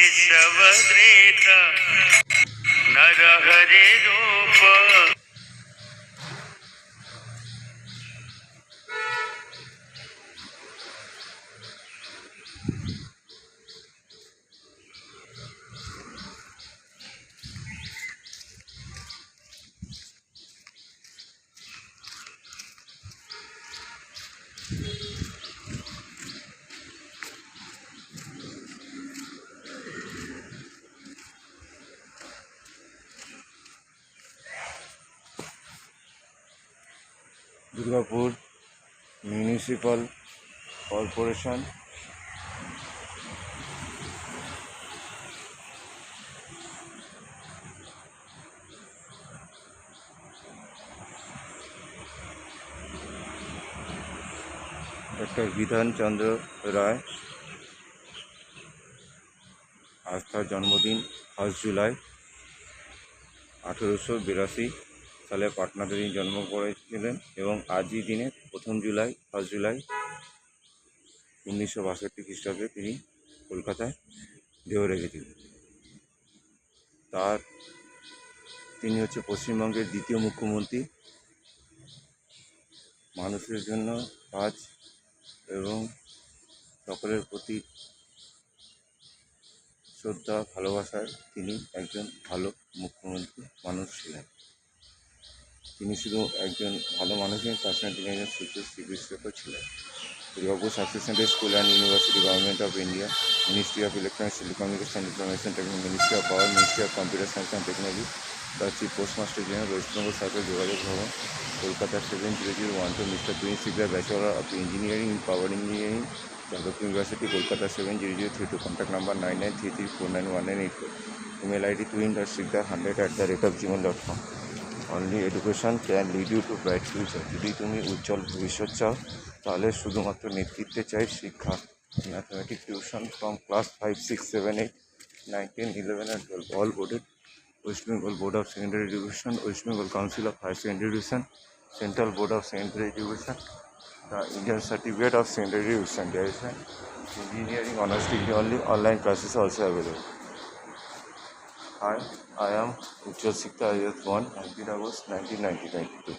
केशवत्रेता नरहरि रूप। Durgapur municipal corporation doctor Bidhan Chandra Roy আজ তার জন্মদিন 1 জুলাই 1882 সালে পাটনাতে তিনি জন্ম করেছিলেন এবং আজই দিনে 1 জুলাই 1 জুলাই 1962 খ্রিস্টাব্দে তিনি কলকাতায় দেহ রেখেছিলেন। তিনি হচ্ছে পশ্চিমবঙ্গের দ্বিতীয় মুখ্যমন্ত্রী। মানুষের জন্য কাজ এবং সকলের প্রতি শ্রদ্ধা ভালোবাসায় তিনি একজন ভালো মুখ্যমন্ত্রী মানুষ ছিলেন। তিনি শুধু একজন ভালো মানুষের তার সঙ্গে তিনি একজন চিকিৎসকও ছিলেন। Durgapur success centre school and university, government of India, ministry of electronics telecommunication information technology, ministry of power, ministry of computer science and technology, তার chief postmaster general, West Bengal circle, যোগাযোগ Bhavan, Kolkata 70012, mister Twin Siglar, bachelor of engineering in power engineering, Jadavpur university, Kolkata 70032, contact number 9933491984, email ID twin.siglar100@gmail.com। Only education can lead you to bright future. যদি তুমি উজ্জ্বল ভবিষ্যৎ চাও তাহলে শুধুমাত্র নেতৃত্বে চাই শিক্ষা। Mathematics tuition from class 5, 6, 7, 8, 9, 10, 11 and 12 all boarded. West Bengal Board of Secondary Education, West Bengal Council of Higher Secondary Education, Central Board of Secondary Education, the Indian Certificate of Secondary Education. There is an engineering honors degree only. Online classes also available. Hi, I am Ujjwal Sikka, IS 1, 19 August 1992.